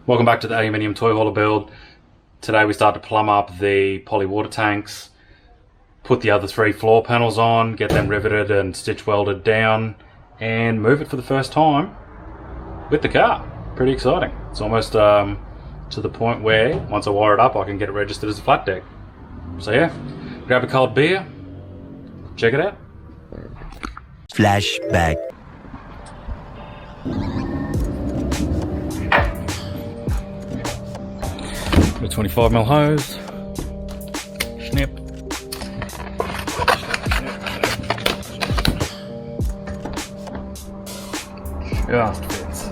Welcome back to the aluminium toy hauler build. Today we start to plumb up the poly water tanks, put the other 3 floor panels on, get them riveted and stitch welded down, and move it for the first time with the car. Pretty exciting. It's almost to the point where once I wire it up I can get it registered as a flat deck. So yeah, grab a cold beer, check it out. Flashback. A 25mm hose, snip. Just fits.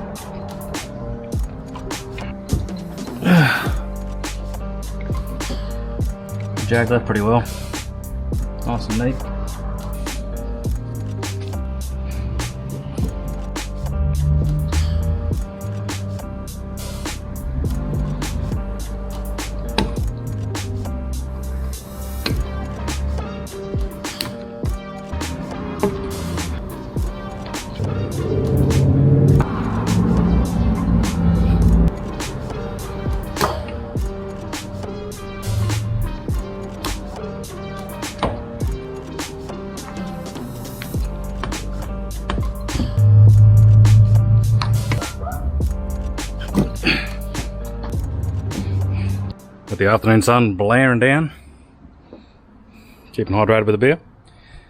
Jagged that pretty well. Nice and neat. With the afternoon sun blaring down, keeping hydrated with a beer.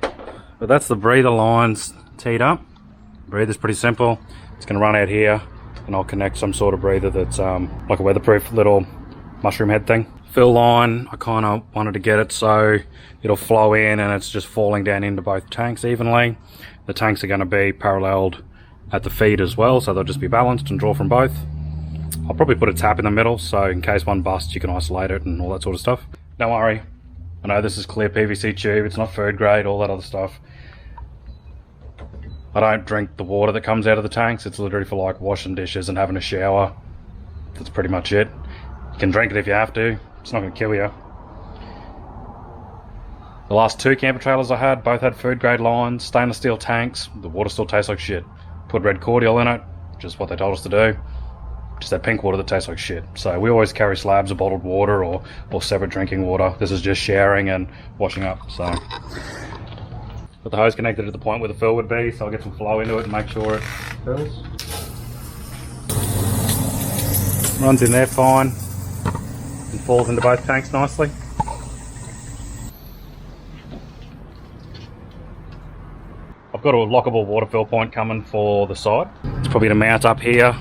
But that's the breather lines teed up. Breather's pretty simple. It's going to run out here and I'll connect some sort of breather that's like a weatherproof little mushroom head thing. Fill line, I kind of wanted to get it so it'll flow in and it's just falling down into both tanks evenly. The tanks are going to be paralleled at the feed as well, so they'll just be balanced and draw from both. I'll probably put a tap in the middle, so in case one busts you can isolate it and all that sort of stuff. Don't worry, I know this is clear PVC tube, it's not food grade, all that other stuff. I don't drink the water that comes out of the tanks, it's literally for like washing dishes and having a shower. That's pretty much it. You can drink it if you have to, it's not going to kill you. The last 2 camper trailers I had, both had food grade lines, stainless steel tanks, the water still tastes like shit. Put red cordial in it, just what they told us to do. Just that pink water that tastes like shit. So we always carry slabs of bottled water or separate drinking water. This is just showering and washing up. So got the hose connected to the point where the fill would be, so I'll get some flow into it and make sure it fills. Runs in there fine and falls into both tanks nicely. I've got a lockable water fill point coming for the side. It's probably to mount up here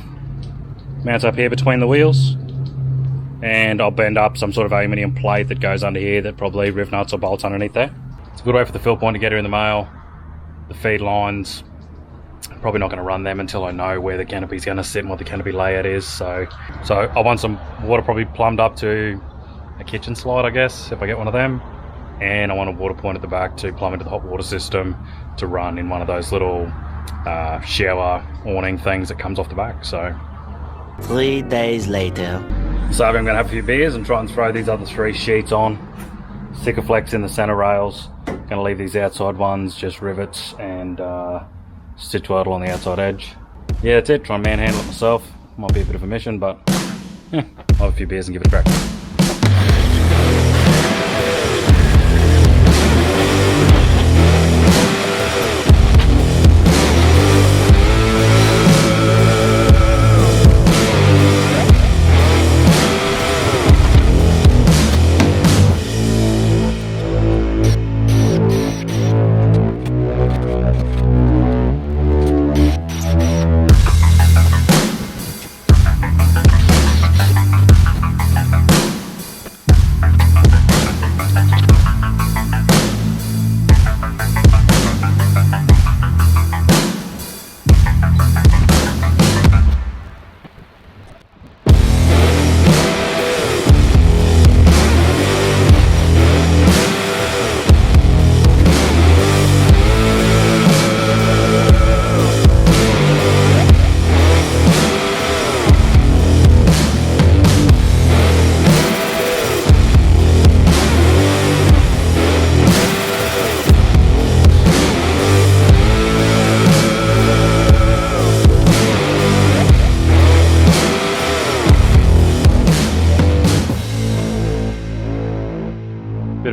between the wheels, and I'll bend up some sort of aluminium plate that goes under here that probably riv nuts or bolts underneath there. It's a good way for the fill point to get here in the mail. The feed lines, I'm probably not going to run them until I know where the canopy's going to sit and what the canopy layout is. So I want some water probably plumbed up to a kitchen slide, I guess, if I get one of them. And I want a water point at the back to plumb into the hot water system to run in one of those little shower awning things that comes off the back. So 3 days later. So I'm going to have a few beers and try and throw these other 3 sheets on. Sikaflex in the center rails. Going to leave these outside ones just rivets and stitch weld on the outside edge. Yeah, that's it. Try and manhandle it myself. Might be a bit of a mission, but yeah, I'll have a few beers and give it a crack.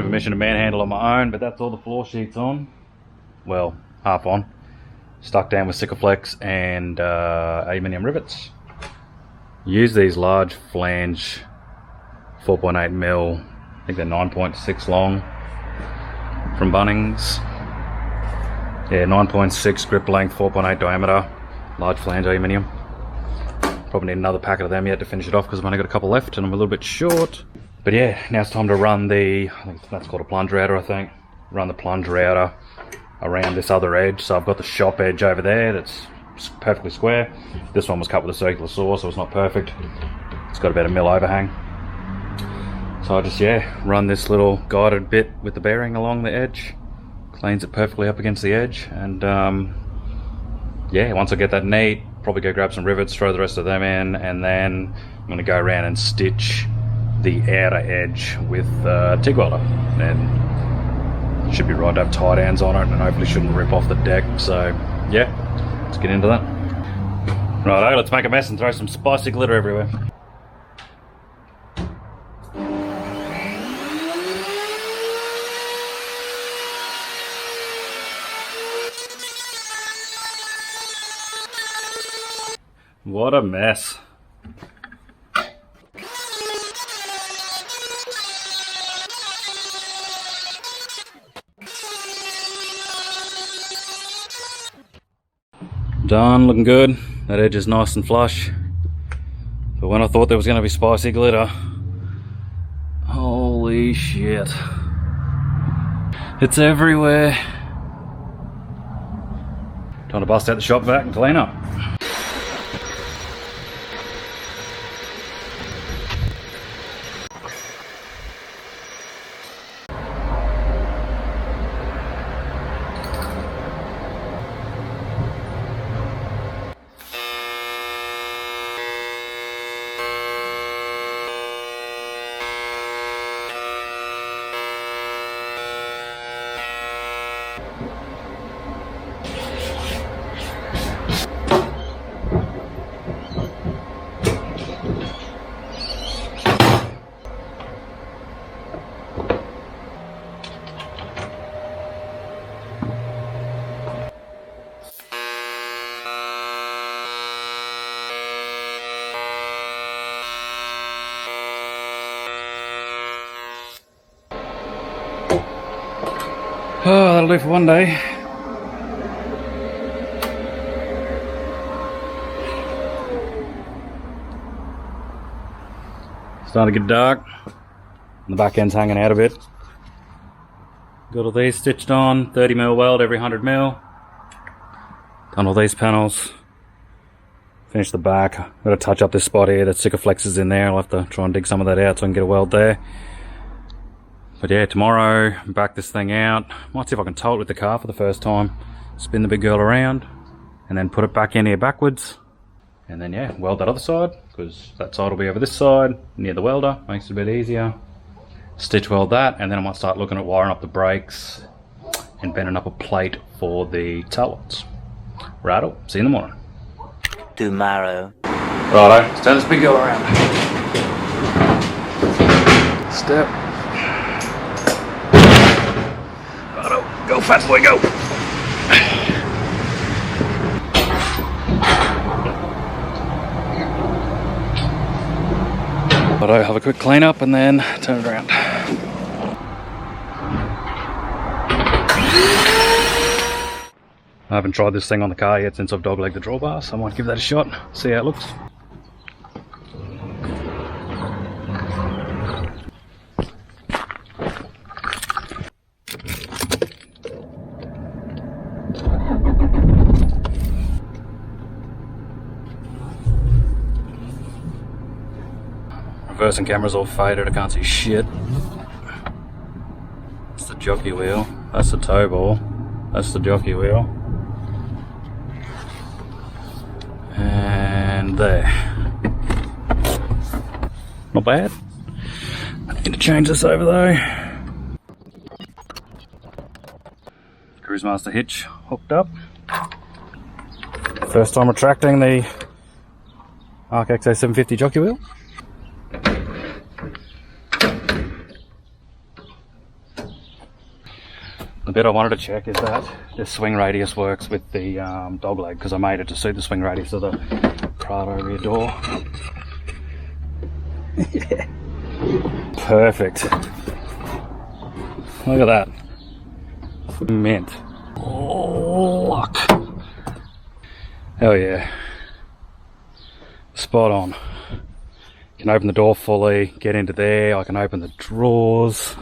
permission to manhandle on my own, but that's all the floor sheets on. Well, half on. Stuck down with sikaflex and aluminium rivets. Use these large flange 4.8 mil, I think they're 9.6 long from Bunnings. Yeah, 9.6 grip length, 4.8 diameter, large flange aluminium. Probably need another packet of them yet to finish it off because I've only got a couple left and I'm a little bit short. But yeah, now it's time to run the, I think that's called a plunge router, I think. Run the plunge router around this other edge. So I've got the shop edge over there that's perfectly square. This one was cut with a circular saw, so it's not perfect. It's got about a mil overhang. So I just, yeah, run this little guided bit with the bearing along the edge. Cleans it perfectly up against the edge. And yeah, once I get that neat, probably go grab some rivets, throw the rest of them in, and then I'm going to go around and stitch the outer edge with TIG welder. And should be right to have tight ends on it, and hopefully shouldn't rip off the deck. So yeah, let's get into that. Righto, let's make a mess and throw some spicy glitter everywhere. What a mess. Done, looking good. That edge is nice and flush. But when I thought there was going to be spicy glitter, holy shit. It's everywhere. Time to bust out the shop vac and clean up. Oh, that'll do for one day. Starting to get dark. The back end's hanging out a bit. Got all these stitched on, 30 mil weld every 100 mil. Done all these panels. Finished the back. Got to touch up this spot here that sikaflex is in there. I'll have to try and dig some of that out so I can get a weld there. But yeah, tomorrow, back this thing out. Might see if I can tow it with the car for the first time. Spin the big girl around, and then put it back in here backwards. And then yeah, weld that other side, because that side will be over this side, near the welder. Makes it a bit easier. Stitch weld that, and then I might start looking at wiring up the brakes and bending up a plate for the tail lights. Righto, see you in the morning. Tomorrow. Righto, let's turn this big girl around. Step. Go, fat boy, go! But I'll have a quick clean up and then turn it around. I haven't tried this thing on the car yet since I've doglegged the drawbar, so I might give that a shot, see how it looks. Reversing camera's all faded, I can't see shit. That's the jockey wheel, that's the tow ball, that's the jockey wheel. And there. Not bad. I need to change this over though. Cruise Master hitch hooked up. First time retracting the Arc XA750 jockey wheel. bit I wanted to check is that this swing radius works with the dog leg, because I made it to suit the swing radius of the Prado rear door. Yeah. Perfect. Look at that. Mint. Oh, look. Hell yeah. Spot on. Can open the door fully, get into there. I can open the drawers.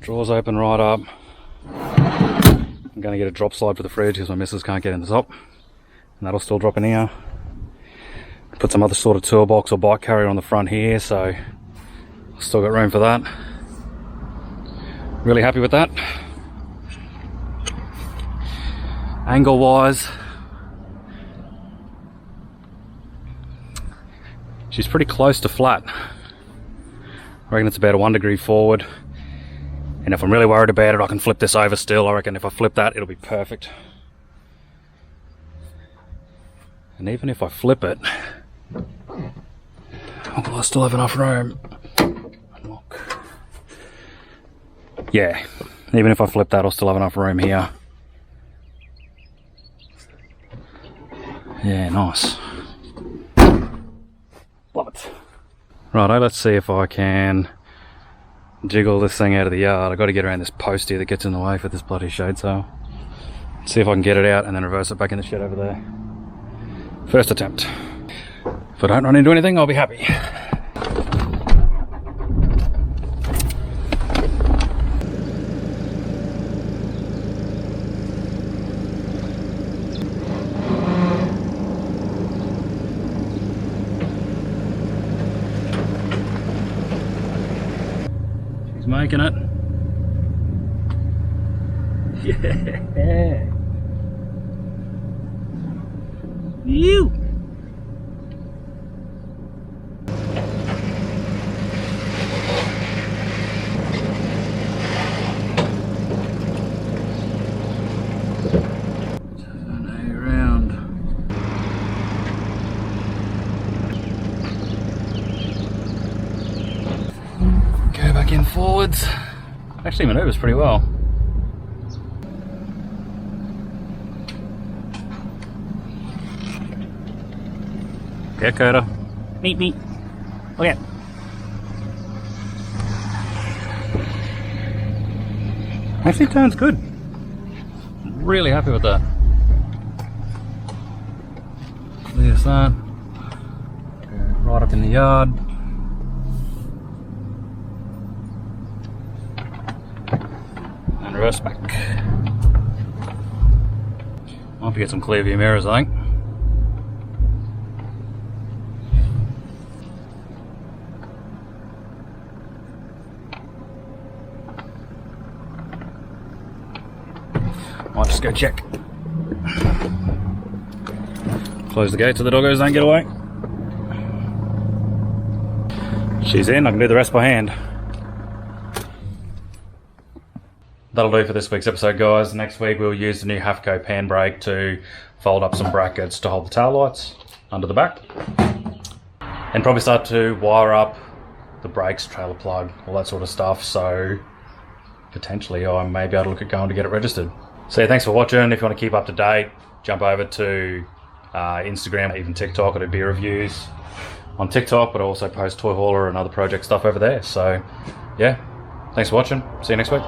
Drawers open right up. I'm going to get a drop slide for the fridge because my missus can't get in the top. And that'll still drop in here. Put some other sort of toolbox or bike carrier on the front here, so I've still got room for that. Really happy with that. Angle wise, she's pretty close to flat. I reckon it's about a 1 degree forward. And if I'm really worried about it, I can flip this over still. I reckon if I flip that, it'll be perfect. And even if I flip it, I still have enough room. Unlock. Yeah, even if I flip that, I'll still have enough room here. Yeah, nice. Love it. Righto, let's see if I can jiggle this thing out of the yard. I've got to get around this post here that gets in the way for this bloody shade sail. See if I can get it out and then reverse it back in the shed over there. First attempt. If I don't run into anything, I'll be happy. She's making it. Yeah. You. Go back in forwards. Actually manoeuvres pretty well. Okay, Coda. Meet me. Okay. Actually turns good. Really happy with that. There's that. Right up in the yard. And reverse back. I hope you get some clear view mirrors, I think. Might just go check. Close the gate so the doggos don't get away. She's in, I can do the rest by hand. That'll do for this week's episode, guys. Next week we'll use the new Hafco pan brake to fold up some brackets to hold the tail lights under the back. And probably start to wire up the brakes, trailer plug, all that sort of stuff. So potentially I may be able to look at going to get it registered. So yeah, thanks for watching. If you want to keep up to date, jump over to Instagram, even TikTok. I do beer reviews on TikTok, but I also post toy hauler and other project stuff over there. So yeah, thanks for watching. See you next week.